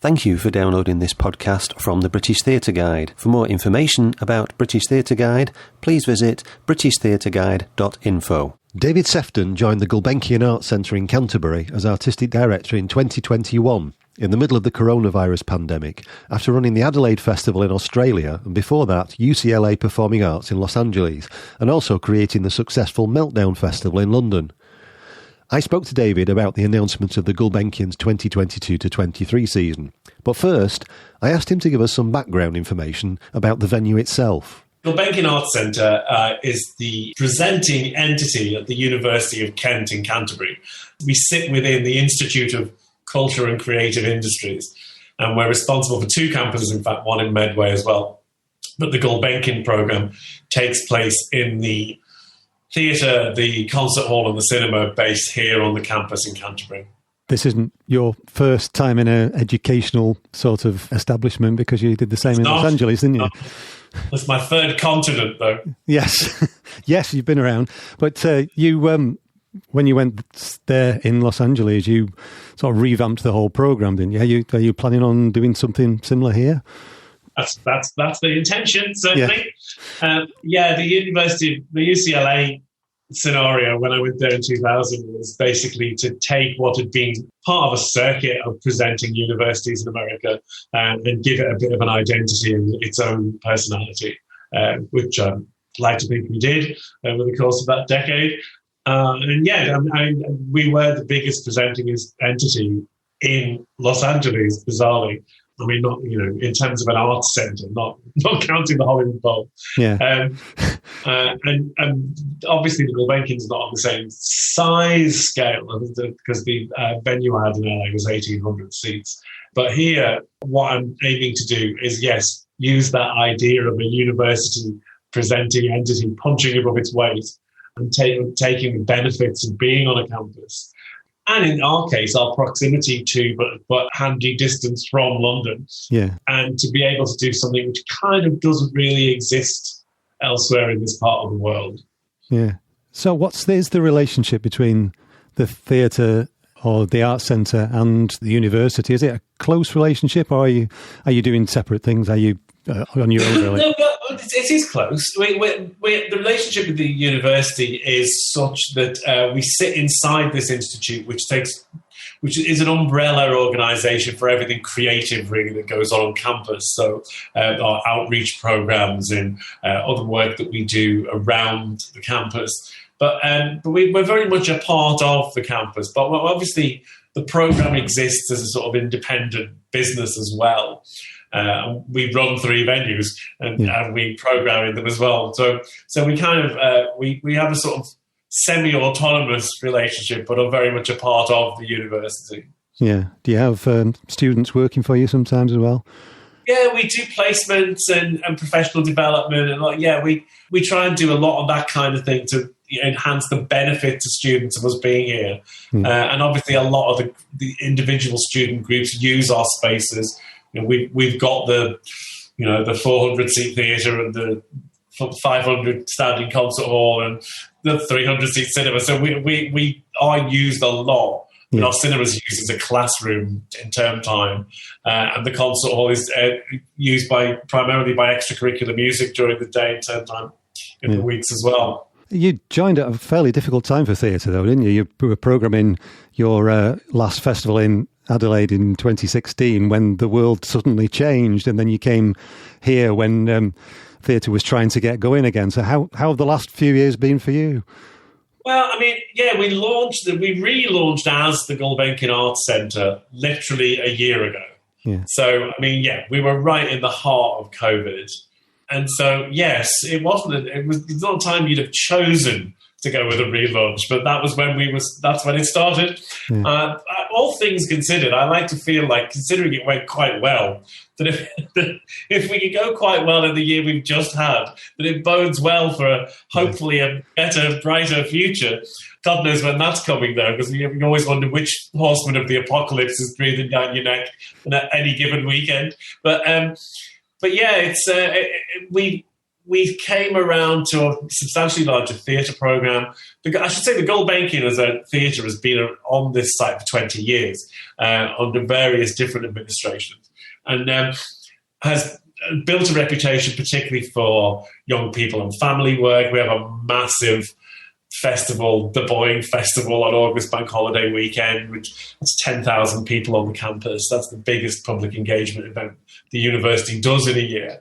Thank you for downloading this podcast from the British Theatre Guide. For more information about British Theatre Guide, please visit britishtheatreguide.info. David Sefton joined the Gulbenkian Arts Centre in Canterbury as Artistic Director in 2021, in the middle of the coronavirus pandemic, after running the Adelaide Festival in Australia and before that UCLA Performing Arts in Los Angeles, and also creating the successful Meltdown Festival in London. I spoke to David about the announcement of the Gulbenkian's 2022-23 season. But first, I asked him to give us some background information about the venue itself. Gulbenkian Arts Centre is the presenting entity at the University of Kent in Canterbury. We sit within the Institute of Culture and Creative Industries, and we're responsible for two campuses, in fact, one in Medway as well. But the Gulbenkian programme takes place in the theatre, the concert hall and the cinema based here on the campus in Canterbury. This isn't your first time in an educational sort of establishment, because you did the same in Los Angeles, didn't you? No. It's my third continent, though. Yes. Yes, you've been around. But you, when you went there in Los Angeles, you sort of revamped the whole programme, didn't you? Are you planning on doing something similar here? That's the intention, certainly. Yeah, the UCLA scenario when I went there in 2000 was basically to take what had been part of a circuit of presenting universities in America and give it a bit of an identity and its own personality, which I'd like to think we did over the course of that decade. We were the biggest presenting entity in Los Angeles, bizarrely. I mean, not, in terms of an arts centre, not counting the Hollywood Bowl. Yeah. And obviously the Gulbenkian's not on the same size scale because the venue I had in LA was 1,800 seats. But here, what I'm aiming to do is, yes, use that idea of a university presenting entity punching above its weight and taking the benefits of being on a campus. And in our case, our proximity to, but handy distance from London. Yeah. And to be able to do something which kind of doesn't really exist elsewhere in this part of the world. Yeah. So is the relationship between the theatre or the Arts Centre and the university? Is it a close relationship, or are you doing separate things? Are you on your own, really? No, it is close. The relationship with the university is such that we sit inside this institute, which is an umbrella organisation for everything creative, really, that goes on campus. So our outreach programmes and other work that we do around the campus. But we're very much a part of the campus. But obviously, the programme exists as a sort of independent business as well. We run 3 venues and we program in them as well. So we kind of we have a sort of semi-autonomous relationship, but are very much a part of the university. Yeah. Do you have students working for you sometimes as well? Yeah, we do placements and professional development, and we try and do a lot on that kind of thing to enhance the benefit to students of us being here. And obviously, a lot of the individual student groups use our spaces. We've got the 400 seat theatre and the 500 standing concert hall and the 300 seat cinema. So we are used a lot. Yeah. Our cinema is used as a classroom in term time, and the concert hall is used primarily by extracurricular music during the day in term time in the weeks as well. You joined at a fairly difficult time for theatre, though, didn't you? You were programming your last festival in Adelaide in 2016 when the world suddenly changed, and then you came here when theatre was trying to get going again. So how have the last few years been for you? Well, I mean, we relaunched as the Gulbenkian Arts Centre literally a year ago. Yeah. So, I mean, we were right in the heart of COVID. And so, yes, it was not a time you'd have chosen to go with a relaunch, but that's when it started. Yeah. All things considered, I like to feel like, considering it went quite well, that if we could go quite well in the year we've just had, that it bodes well for hopefully a better, brighter future. God knows when that's coming, though, because you always wonder which horseman of the apocalypse is breathing down your neck at any given weekend. But yeah, it's we we came around to a substantially larger theatre programme. I should say the Gulbenkian as a theatre has been on this site for 20 years under various different administrations, and has built a reputation particularly for young people and family work. We have a massive festival, the Boeing Festival, on August Bank Holiday weekend, which has 10,000 people on the campus. That's the biggest public engagement event the university does in a year.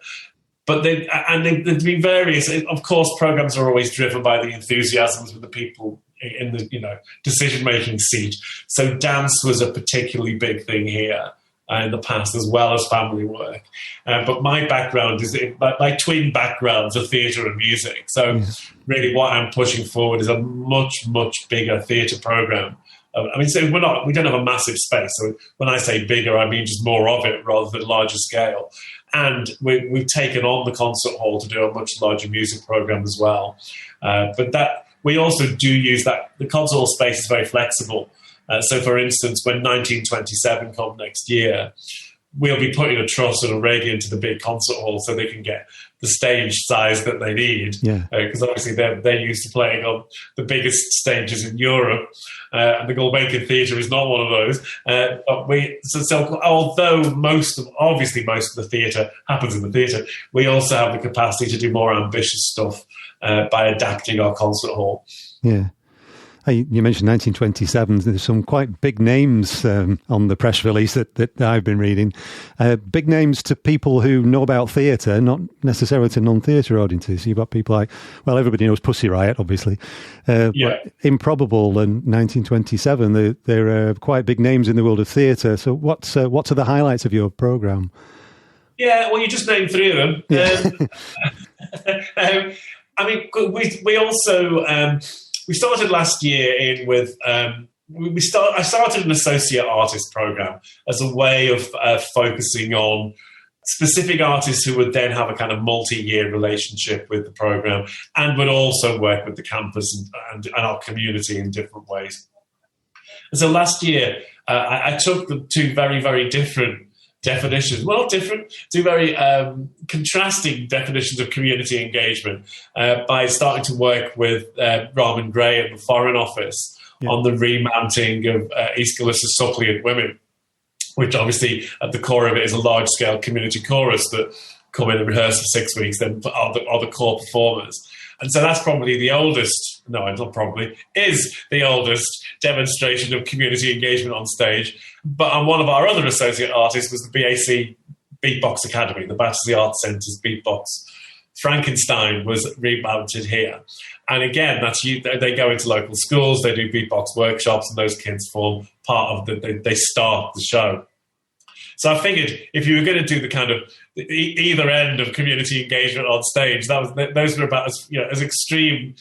But there's been various, of course, programs are always driven by the enthusiasms of the people in the decision-making seat. So dance was a particularly big thing here in the past, as well as family work. But my background is, my twin backgrounds are theatre and music. So really what I'm pushing forward is a much, much bigger theatre programme. I mean, so we don't have a massive space. So when I say bigger, I mean just more of it rather than larger scale. And we've taken on the concert hall to do a much larger music programme as well. But that we also do use that. The concert hall space is very flexible. So, for instance, when 1927 come next year, we'll be putting a truss and a radiant into the big concert hall so they can get the stage size that they need. Because obviously they're used to playing on the biggest stages in Europe, and the Gulbenkian Theatre is not one of those. But although most of the theatre happens in the theatre, we also have the capacity to do more ambitious stuff by adapting our concert hall. Yeah. You mentioned 1927. There's some quite big names on the press release that I've been reading. Big names to people who know about theatre, not necessarily to non-theatre audiences. You've got people like, well, everybody knows Pussy Riot, obviously. But Improbable and 1927, they're quite big names in the world of theatre. So what are the highlights of your programme? Yeah, well, you just named three of them. I mean, we also... we started last year with I started an associate artist program as a way of focusing on specific artists who would then have a kind of multi-year relationship with the program and would also work with the campus and our community in different ways. And so last year, I took the two very, very different definitions, well, not different, two very contrasting definitions of community engagement by starting to work with Raman Gray at the Foreign Office on the remounting of Aeschylus's suppliant women, which obviously at the core of it is a large-scale community chorus that come in and rehearse for 6 weeks, then are the core performers. And so that's probably the oldest, no, not probably, is the oldest demonstration of community engagement on stage. But one of our other associate artists was the BAC Beatbox Academy, the Battersea Arts Centre's Beatbox. Frankenstein was remounted here. And again, they go into local schools, they do beatbox workshops, and those kids form part of they start the show. So I figured if you were going to do the kind of either end of community engagement on stage, those were about as extreme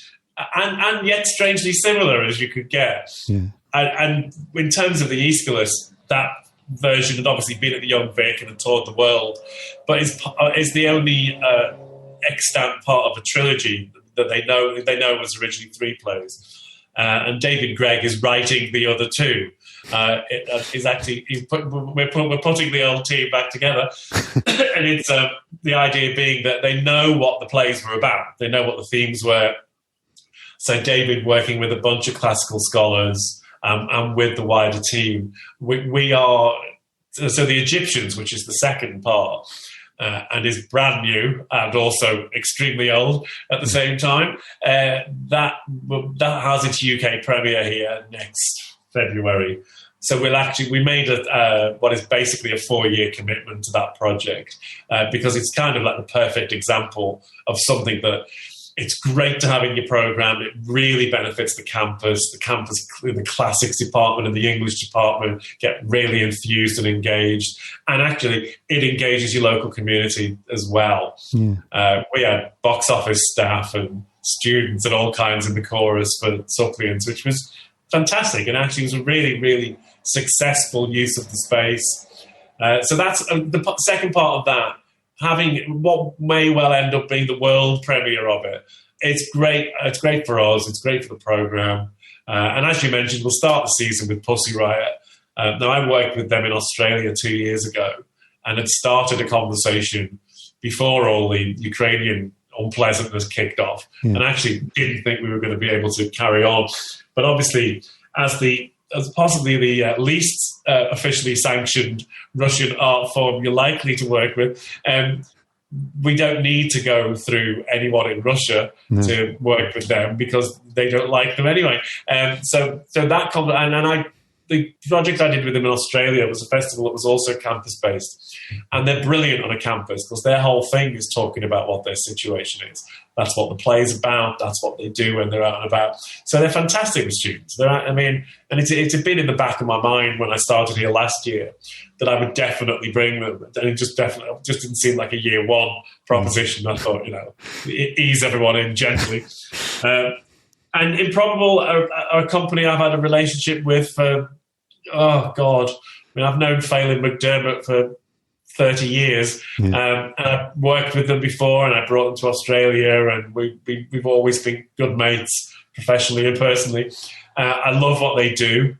and yet strangely similar as you could get. Yeah. And in terms of the Aeschylus, that version had obviously been at the Young Vic and had toured the world, but is the only extant part of a trilogy that they know was originally 3 plays. And David Gregg is writing the other 2. We're putting the old team back together, and it's the idea being that they know what the plays were about, they know what the themes were. So David working with a bunch of classical scholars and with the wider team, we are so the Egyptians, which is the second part. And is brand new and also extremely old at the same time. That has its UK premiere here next February. So we made what is basically a 4-year commitment to that project because it's kind of like the perfect example of something that it's great to have in your program. It really benefits the campus. The classics department and the English department get really infused and engaged. And actually, it engages your local community as well. Yeah. We had box office staff and students and all kinds in the chorus for Suppliants, which was fantastic. And actually, it was a really, really successful use of the space. So that's the second part of that. Having what may well end up being the world premiere of it. It's great. It's great for us. It's great for the programme. And as you mentioned, we'll start the season with Pussy Riot. Now, I worked with them in Australia 2 years ago and had started a conversation before all the Ukrainian unpleasantness kicked off, and actually didn't think we were going to be able to carry on. But obviously, as possibly the least officially sanctioned Russian art form you're likely to work with, we don't need to go through anyone in Russia to work with them because they don't like them anyway. So that the project I did with them in Australia was a festival that was also campus-based. And they're brilliant on a campus because their whole thing is talking about what their situation is. That's what the play is about. That's what they do when they're out and about. So they're fantastic with students. And it's been in the back of my mind when I started here last year that I would definitely bring them. And it just didn't seem like a year one proposition. I thought, ease everyone in gently. And Improbable are a company I've had a relationship with for, I've known Phelan McDermott for 30 years. And I've worked with them before, and I brought them to Australia, and we've always been good mates, professionally and personally. I love what they do.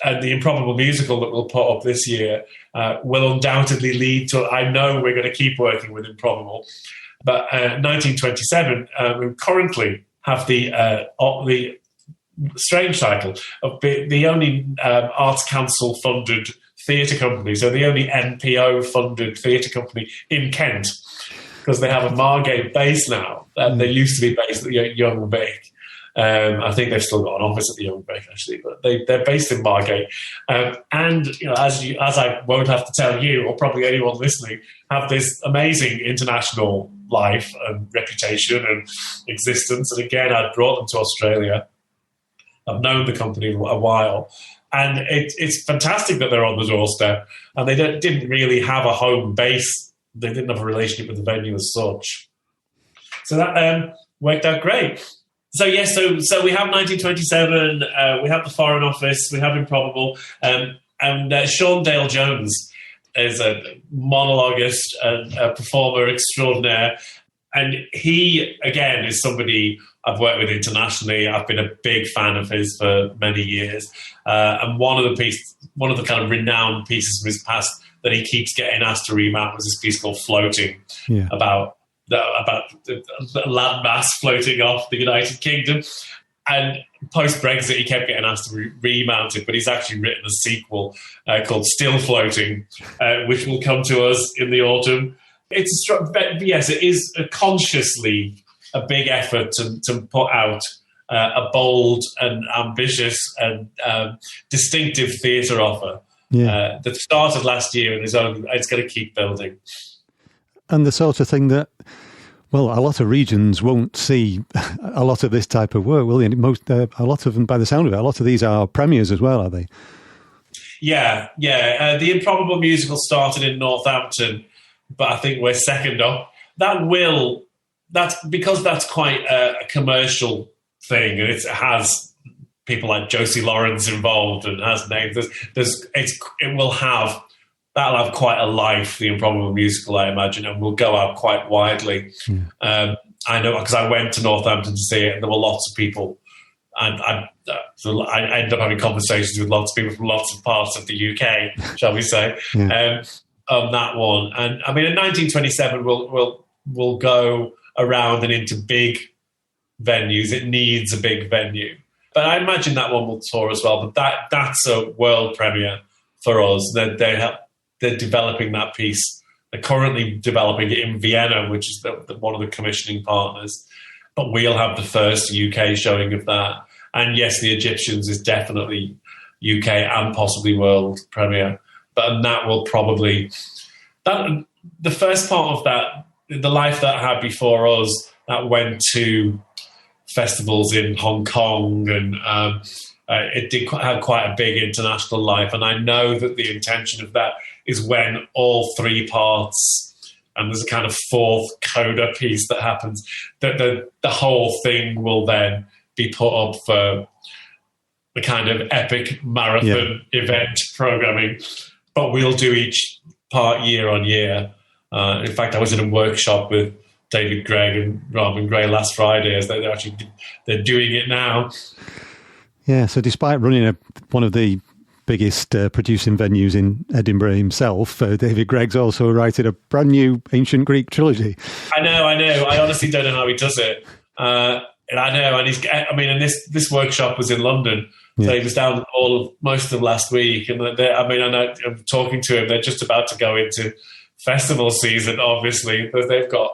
And the Improbable musical that we'll put up this year will undoubtedly lead to, I know we're going to keep working with Improbable. But 1927, we currently have the strange title of the only Arts Council funded theatre company, so the only NPO funded theatre company in Kent, because they have a Margate base now. They used to be based at the Young Bake. I think they've still got an office at the Young Bake actually, but they're based in Margate. And as I won't have to tell you, or probably anyone listening, have this amazing international life and reputation and existence. And again, I brought them to Australia. I've known the company a while. And it's fantastic that they're on the doorstep. And they didn't really have a home base. They didn't have a relationship with the venue as such. So that worked out great. So yes, so we have 1927, we have the Foreign Office, we have Improbable, and Sean Dale Jones is a monologuist and a performer extraordinaire. And he, again, is somebody I've worked with internationally. I've been a big fan of his for many years. And one of the kind of renowned pieces from his past that he keeps getting asked to remount was this piece called Floating, about the landmass floating off the United Kingdom. And post-Brexit, he kept getting asked to remount it, but he's actually written a sequel called Still Floating, which will come to us in the autumn. Yes, it is consciously a big effort to put out a bold and ambitious and distinctive theatre offer that started last year and it's going to keep building. And the sort of thing that, well, a lot of regions won't see a lot of this type of work, will they? A lot of them, by the sound of it, a lot of these are premieres as well, are they? Yeah. The Improbable musical started in Northampton, but I think we're second up. That's because that's quite a commercial thing, and it has people like Josie Lawrence involved and has names. That'll have quite a life, the Improbable musical, I imagine, and will go out quite widely. I know because I went to Northampton to see it, and there were lots of people. And I ended up having conversations with lots of people from lots of parts of the UK, shall we say, on that one. And I mean, in 1927, we'll go around and into big venues. It needs a big venue, but I imagine that one will tour as well. But that's a world premiere for us. They're developing that piece. They're currently developing it in Vienna, which is one of the commissioning partners. But we'll have the first UK showing of that. And yes, the Egyptians is definitely UK and possibly world premiere. But that will probably... the first part of that, the life that I had before us, that went to festivals in Hong Kong, and it did have quite a big international life. And I know that the intention of that is when all three parts, and there's a kind of fourth coda piece that happens, that the whole thing will then be put up for the kind of epic marathon event programming. But we'll do each part year on year. In fact, I was in a workshop with David Gregg and Robin Gray last Friday, as they're doing it now. Yeah, so despite running one of the biggest producing venues in Edinburgh himself, David Gregg's also writing a brand new ancient Greek trilogy. I know. I honestly don't know how he does it. And I know, and this workshop was in London, so he was down most of last week. And I'm talking to him. They're just about to go into festival season, obviously, but they've got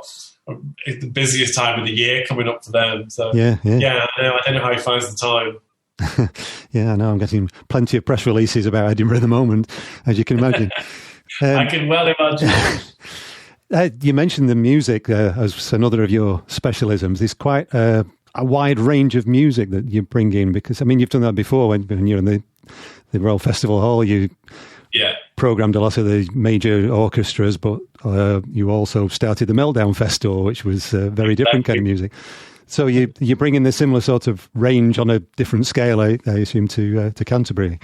the busiest time of the year coming up for them. So I don't know how he finds the time. Yeah, I know. I'm getting plenty of press releases about Edinburgh at the moment, as you can imagine. I can well imagine. You mentioned the music as another of your specialisms. It's quite a wide range of music that you bring in, because, I mean, you've done that before when you're in the Royal Festival Hall. You programmed a lot of the major orchestras, but you also started the Meltdown Festival, which was a very different kind of music. So you bring in the similar sort of range on a different scale, I assume, to Canterbury.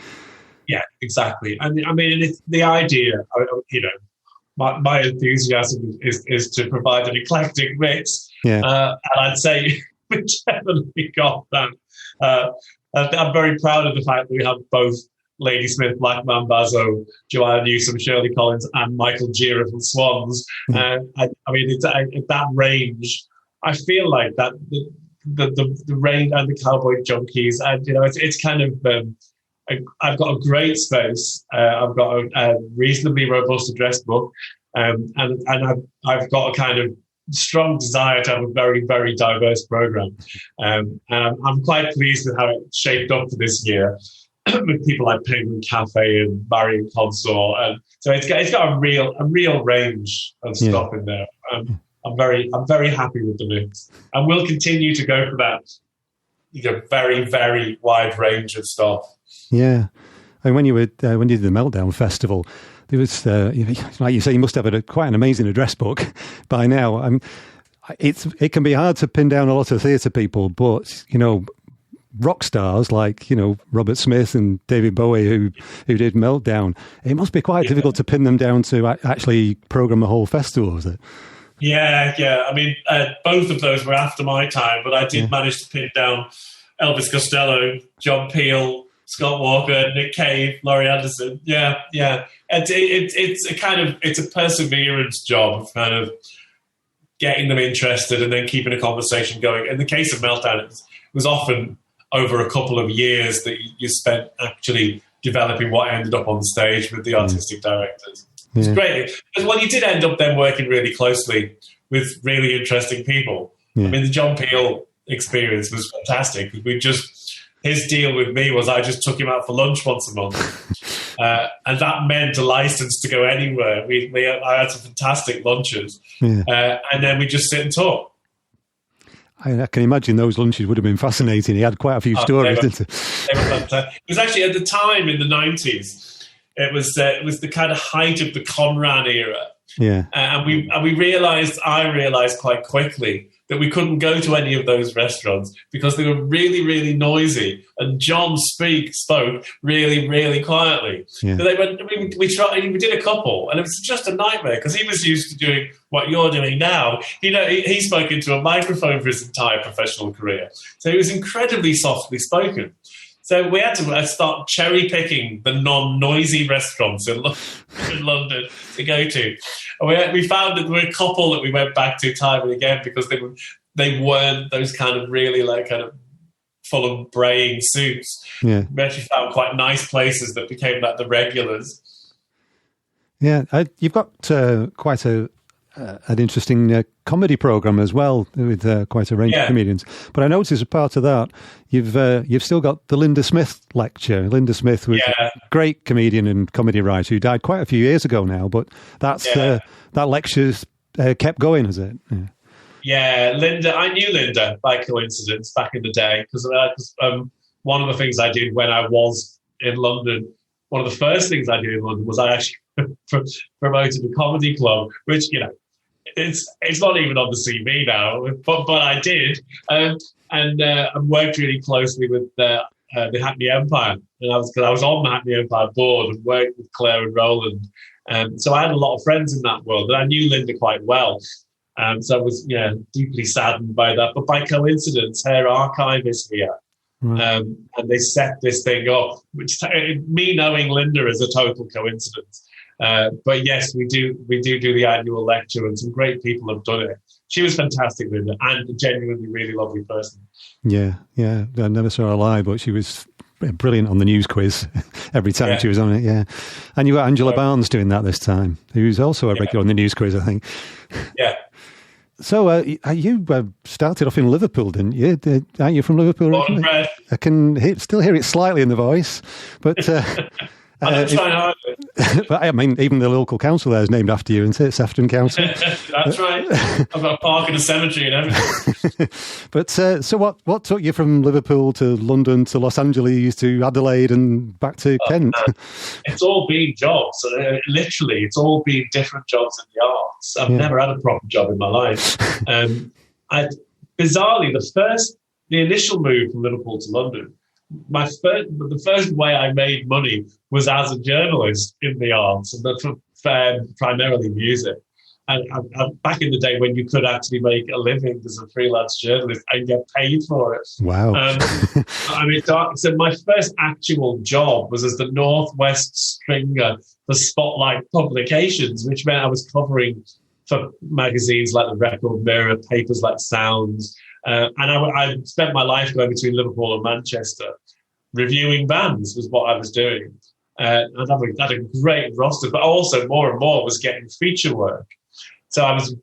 Yeah, exactly. And I mean, it's the idea, my enthusiasm is to provide an eclectic mix. Yeah. And I'd say we definitely got that. I'm very proud of the fact that we have both Lady Smith, Black Mambazo, Joanna Newsom, Shirley Collins, and Michael Gira from Swans. It's that range. I feel like that the range and the Cowboy Junkies, and it's kind of. I've got a great space. I've got a reasonably robust address book, and I've got a kind of strong desire to have a very, very diverse program. And I'm quite pleased with how it shaped up for this year with people like Penguin Cafe and Marion Consort, and so it's got a real range of stuff in there. I'm very happy with the mix, and we'll continue to go for that. Very, very wide range of stuff. Yeah, and when you did the Meltdown Festival, there was like you say, you must have quite an amazing address book by now. It can be hard to pin down a lot of theatre people, but rock stars like Robert Smith and David Bowie who did Meltdown, it must be quite difficult to pin them down to actually program a whole festival, is it? Yeah. I mean, both of those were after my time, but I did manage to pin down Elvis Costello, John Peel, Scott Walker, Nick Cave, Laurie Anderson. Yeah. And it's a perseverance job of kind of getting them interested and then keeping a conversation going. In the case of Meltdown, it was often over a couple of years that you spent actually developing what ended up on stage with the artistic directors. It's great. Well, you did end up then working really closely with really interesting people. I mean, the John Peel experience was fantastic. His deal with me was I just took him out for lunch once a month. And that meant a license to go anywhere. I had some fantastic lunches. And then we just sit and talk. I can imagine those lunches would have been fascinating. He had quite a few stories, didn't he? They were fantastic. It was actually at the time in the 90s. It was the kind of height of the Conran era. Yeah. And I realized quite quickly that we couldn't go to any of those restaurants because they were really, really noisy, and John spoke really, really quietly. Yeah. So we tried. We did a couple, and it was just a nightmare because he was used to doing what you're doing now. He spoke into a microphone for his entire professional career, so he was incredibly softly spoken. So we had to start cherry-picking the non-noisy restaurants in London to go to. And we found that there were a couple that we went back to time and again because they weren't those kind of really kind of full of braying suits. Yeah. We actually found quite nice places that became like the regulars. Yeah, you've got quite an interesting comedy program as well with quite a range of comedians. But I noticed as part of that, you've still got the Linda Smith lecture. Linda Smith was a great comedian and comedy writer who died quite a few years ago now. But that lecture's kept going, has it? Yeah, Linda. I knew Linda by coincidence back in the day because one of the things I did when I was in London, one of the first things I did in London was I actually promoted a comedy club, which it's not even on the CV now, but I did, and I worked really closely with the Hackney Empire, and I was on the Hackney Empire board and worked with Claire and Roland, so I had a lot of friends in that world, and I knew Linda quite well, so I was deeply saddened by that. But by coincidence, her archive is here, Right. And they set this thing up, which me knowing Linda is a total coincidence. But yes, we do the annual lecture, and some great people have done it. She was fantastic, Linda, and a genuinely really lovely person. Yeah. I never saw her live, but she was brilliant on the news quiz every time she was on it. Yeah, and you got Angela Barnes doing that this time, who's also a regular on the news quiz, I think. Yeah. So you started off in Liverpool, didn't you? Aren't you from Liverpool? I can still hear it slightly in the voice, but I'm trying hard. But I mean, even the local council there is named after you, isn't it? Sefton Council. That's right. I've got a park and a cemetery and everything. But so what took you from Liverpool to London to Los Angeles to Adelaide and back to Kent? It's all been jobs. Literally, it's all been different jobs in the arts. I've never had a proper job in my life. Bizarrely, the initial move from Liverpool to London, the first way I made money was as a journalist in the arts, and primarily music. And back in the day when you could actually make a living as a freelance journalist and get paid for it. Wow. So my first actual job was as the Northwest stringer for Spotlight Publications, which meant I was covering for magazines like the Record Mirror, papers like Sounds. And I spent my life going between Liverpool and Manchester. Reviewing bands was what I was doing. And I had a great roster, but also more and more was getting feature work. So I was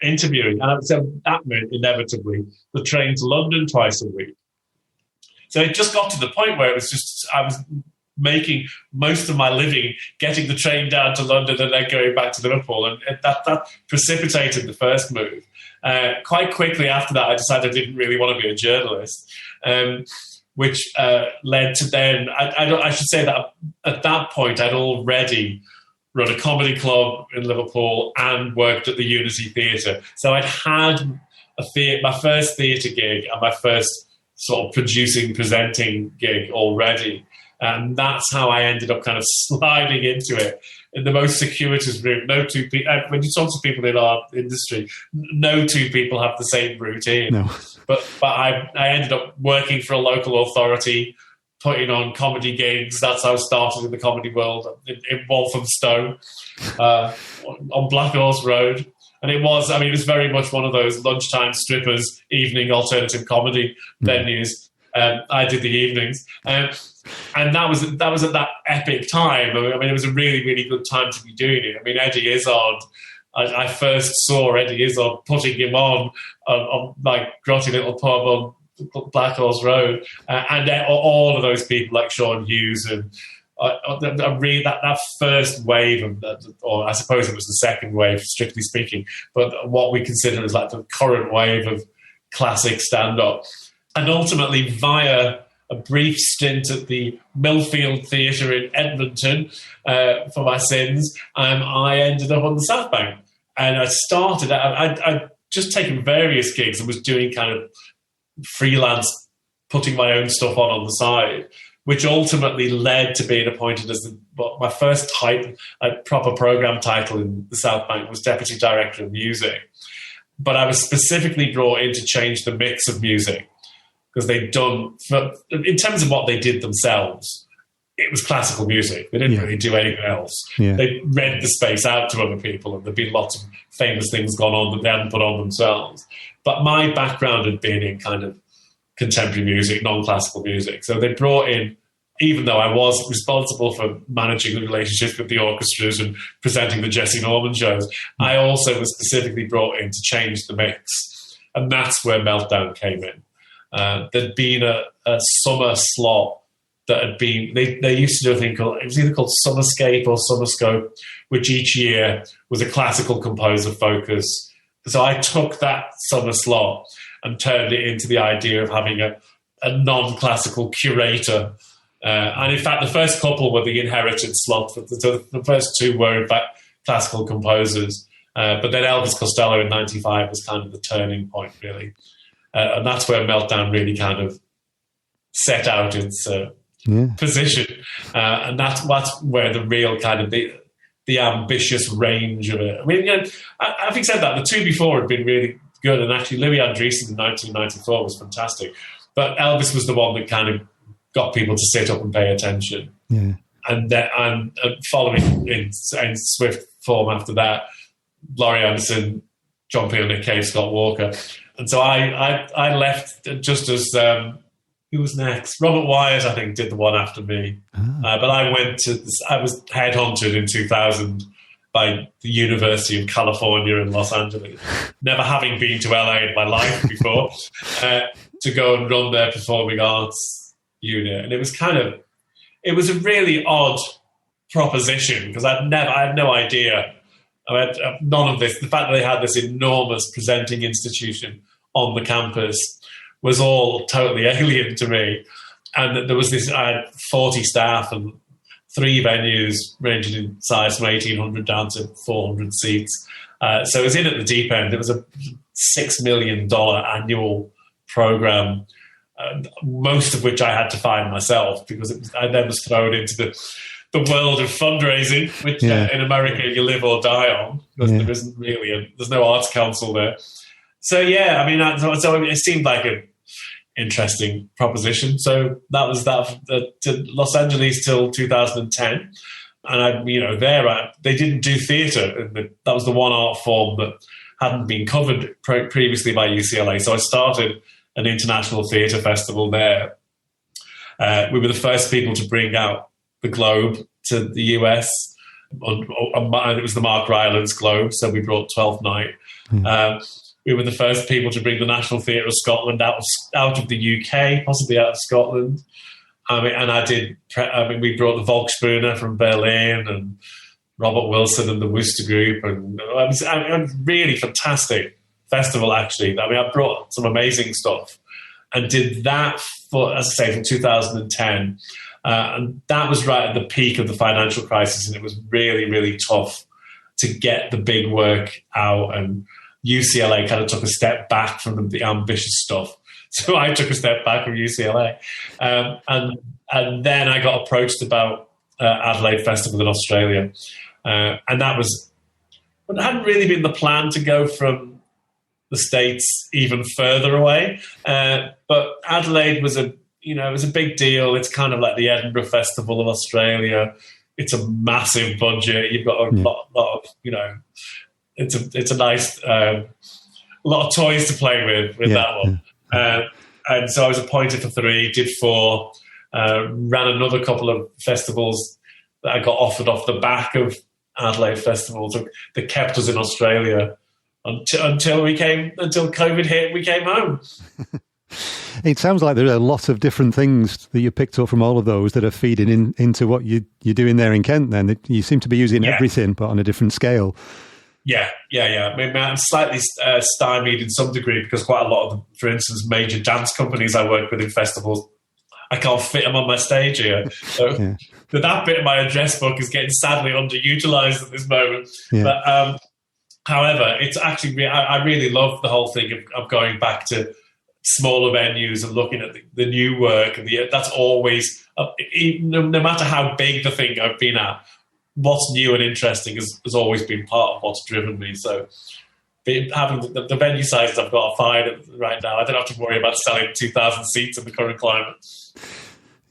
interviewing, and so that meant inevitably the train to London twice a week. So it just got to the point where I was making most of my living getting the train down to London and then going back to Liverpool, and that precipitated the first move. Quite quickly after that, I decided I didn't really want to be a journalist, which led to then, I should say that at that point I'd already run a comedy club in Liverpool and worked at the Unity Theatre. So I'd had my first theatre gig and my first sort of presenting gig already. And that's how I ended up kind of sliding into it in the most circuitous route. No two people, when you talk to people in our industry, no two people have the same routine. No. But I ended up working for a local authority, putting on comedy gigs. That's how I started in the comedy world in Walthamstow, on Black Horse Road. And it was very much one of those lunchtime strippers, evening alternative comedy venues. I did the evenings. And that was at that epic time. It was a really, really good time to be doing it. Eddie Izzard, I first saw Eddie Izzard putting him on like grotty little pub on Black Horse Road, and all of those people like Sean Hughes and that first wave of that, or I suppose it was the second wave, strictly speaking, but what we consider as like the current wave of classic stand-up. And ultimately, via a brief stint at the Millfield Theatre in Edmonton for my sins, I ended up on the South Bank. And I'd just taken various gigs and was doing kind of freelance, putting my own stuff on the side, which ultimately led to being appointed as my first proper program title in the South Bank was Deputy Director of Music. But I was specifically brought in to change the mix of music, because they'd done, in terms of what they did themselves, it was classical music. They didn't really do anything else. Yeah. They read the space out to other people, and there'd been lots of famous things gone on that they hadn't put on themselves. But my background had been in kind of contemporary music, non-classical music. So they brought in, even though I was responsible for managing the relationships with the orchestras and presenting the Jesse Norman shows, I also was specifically brought in to change the mix. And that's where Meltdown came in. There'd been a summer slot that had been, they used to do a thing called, it was either called Summerscape or Summerscope, which each year was a classical composer focus. So I took that summer slot and turned it into the idea of having a non-classical curator. And in fact, the first couple were the inherited slot. So the first two were, in fact, classical composers. But then Elvis Costello in 95 was kind of the turning point, really. And that's where Meltdown really kind of set out its position. And that's where the real kind of the ambitious range of it. Having said that, the two before had been really good. And actually, Louis Andriessen in 1994 was fantastic. But Elvis was the one that kind of got people to sit up and pay attention. Yeah. And then, and following in swift form after that, Laurie Anderson, John Peel, Nick Cave, Scott Walker. And so I left just as, who was next? Robert Wyatt, I think, did the one after me. But I was headhunted in 2000 by the University of California in Los Angeles, never having been to LA in my life before, to go and run their performing arts unit. And it was a really odd proposition because I had no idea. I had none of this. The fact that they had this enormous presenting institution on the campus was all totally alien to me. And there was I had 40 staff and 3 venues ranging in size from 1,800 down to 400 seats. So it was in at the deep end. It was a $6 million annual program, most of which I had to find myself because I then was thrown into the world of fundraising, which in America you live or die on because there isn't really there's no arts council there. So I mean, so it seemed like a interesting proposition. So that was that to Los Angeles till 2010, and they didn't do theatre. That was the one art form that hadn't been covered previously by UCLA. So I started an international theatre festival there. We were the first people to bring out the Globe to the US. It was the Mark Rylance Globe, so we brought 12th Night. We were the first people to bring the National Theatre of Scotland out of the UK, possibly out of Scotland. We brought the Volksbühne from Berlin and Robert Wilson and the Worcester Group, and it was a really fantastic festival. Actually, I brought some amazing stuff and did that for, as I say, from 2010, and that was right at the peak of the financial crisis, and it was really, really tough to get the big work out, and UCLA kind of took a step back from the ambitious stuff. So I took a step back from UCLA. And then I got approached about Adelaide Festival in Australia. And it hadn't really been the plan to go from the States even further away. But Adelaide was it was a big deal. It's kind of like the Edinburgh Festival of Australia. It's a massive budget. You've got a lot of, it's a nice, a lot of toys to play with that one. And so I was appointed for 3, did 4, ran another couple of festivals that I got offered off the back of Adelaide Festival that kept us in Australia until COVID hit, we came home. It sounds like there are a lot of different things that you picked up from all of those that are feeding into what you're doing there in Kent then. You seem to be using everything, but on a different scale. Yeah. I mean, I'm slightly stymied in some degree because quite a lot of, for instance, major dance companies I work with in festivals, I can't fit them on my stage here. So that bit of my address book is getting sadly underutilized at this moment. Yeah. But however, it's actually, I really love the whole thing of going back to smaller venues and looking at the new work. And that's always, no matter how big the thing I've been at, what's new and interesting has always been part of what's driven me. So having the venue sizes I've got are fine right now. I don't have to worry about selling 2,000 seats in the current climate.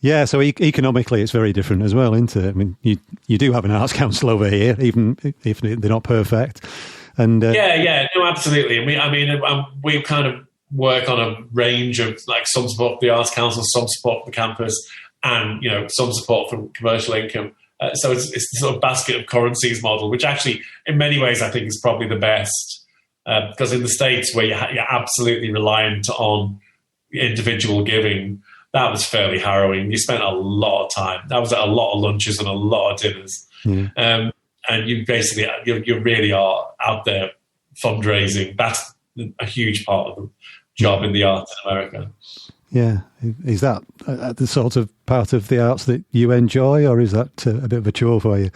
Yeah, so economically it's very different as well, isn't it? I mean, you do have an arts council over here, even if they're not perfect. And no, absolutely. We kind of work on a range of, like, some support for the arts council, some support for the campus, and some support from commercial income. So it's the sort of basket of currencies model, which actually, in many ways, I think is probably the best. Because in the States, where you're absolutely reliant on individual giving, that was fairly harrowing. You spent a lot of time. That was at a lot of lunches and a lot of dinners. And you basically, you really are out there fundraising. That's a huge part of the job in the arts in America. Yeah. Is that the sort of part of the arts that you enjoy, or is that a bit of a chore for you?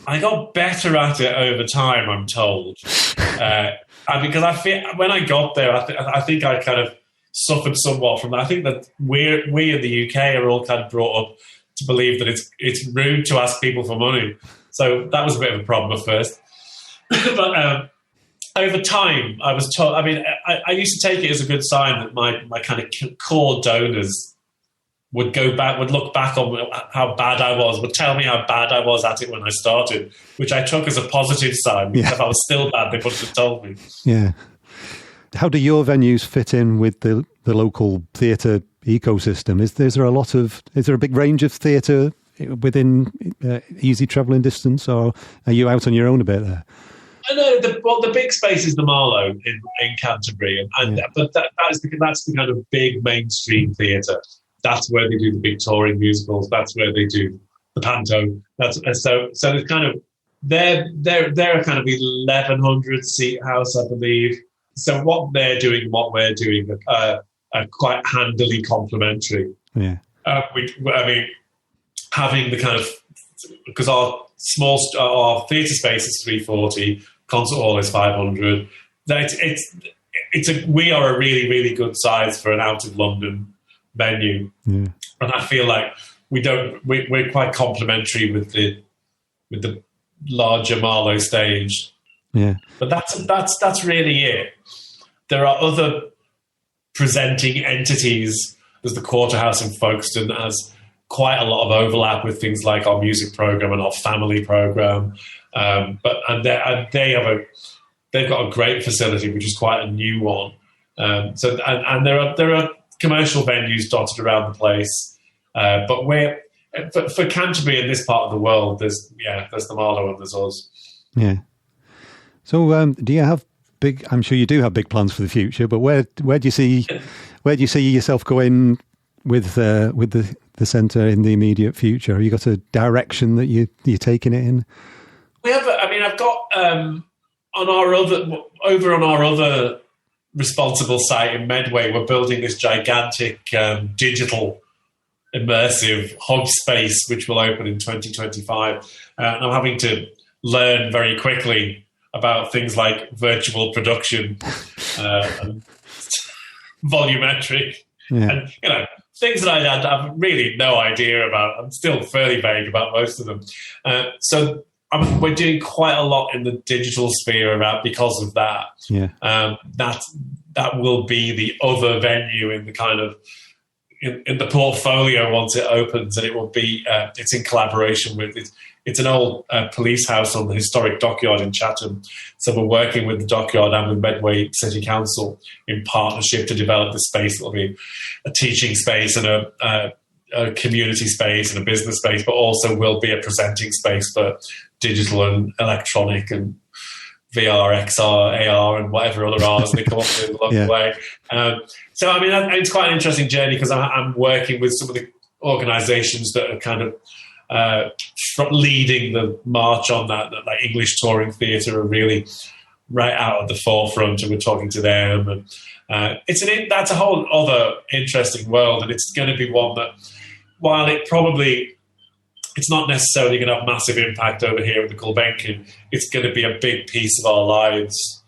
I got better at it over time, I'm told. Because I feel when I got there, I think I kind of suffered somewhat from that. I think that we in the UK are all kind of brought up to believe that it's rude to ask people for money. So that was a bit of a problem at first. But over time, I was told. I mean, I used to take it as a good sign that my kind of core donors would look back on how bad I was, would tell me how bad I was at it when I started, which I took as a positive sign. Because if I was still bad, they wouldn't have told me. Yeah. How do your venues fit in with the local theatre ecosystem? Is there a big range of theatre within easy travelling distance, or are you out on your own a bit there? I know the big space is the Marlow in Canterbury, but that's the kind of big mainstream theatre. That's where they do the big touring musicals. That's where they do the panto. So it's kind of they're a kind of 1,100 seat house, I believe. So what they're doing and what we're doing are quite handily complementary. Yeah. Having the kind of, because our theatre space is 340, concert hall is 500. We are a really, really good size for an out of London venue, and I feel like we're quite complementary with the larger Marlow stage. Yeah, but that's really it. There are other presenting entities. There's the Quarterhouse in Folkestone that has quite a lot of overlap with things like our music program and our family program, they've got a great facility, which is quite a new one. So there are commercial venues dotted around the place, but we're for Canterbury in this part of the world. There's the Marlow and there's us. Yeah. So do you have big? I'm sure you do have big plans for the future. But where do you see yourself going with the centre in the immediate future? Have you got a direction that you're taking it in? We have. I've got on our other responsible site in Medway, we're building this gigantic digital immersive hub space, which will open in 2025. And I'm having to learn very quickly about things like virtual production and volumetric, and things that I have really no idea about. I'm still fairly vague about most of them. So we're doing quite a lot in the digital sphere because of that. Yeah. That will be the other venue in the kind of in the portfolio once it opens, and it will be it's in collaboration with it. It's an old police house on the historic dockyard in Chatham. So we're working with the dockyard and with Medway City Council in partnership to develop the space. It'll be a teaching space and a community space and a business space, but also will be a presenting space for digital and electronic and VR, XR, AR, and whatever other R's they come up with along the way. So, it's quite an interesting journey because I'm working with some of the organisations that are kind of leading the march on that like English touring theatre are really right out at the forefront, and we're talking to them. And that's a whole other interesting world, and it's going to be one that, while it's not necessarily going to have massive impact over here at the Gulbenkian, it's going to be a big piece of our lives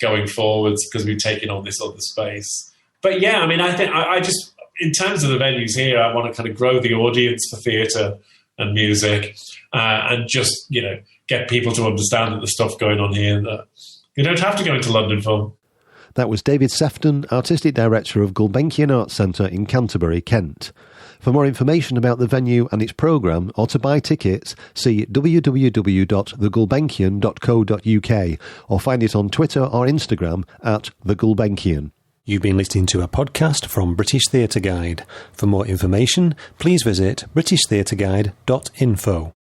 going forwards because we're taking on this other space. But yeah, I think I just, in terms of the venues here, I want to kind of grow the audience for theatre and music and just, get people to understand that the stuff going on here that you don't have to go into London for. That was David Sefton, Artistic Director of Gulbenkian Arts Centre in Canterbury, Kent. For more information about the venue and its programme, or to buy tickets, see www.thegulbenkian.co.uk or find it on Twitter or Instagram at The Gulbenkian. You've been listening to a podcast from British Theatre Guide. For more information, please visit britishtheatreguide.info.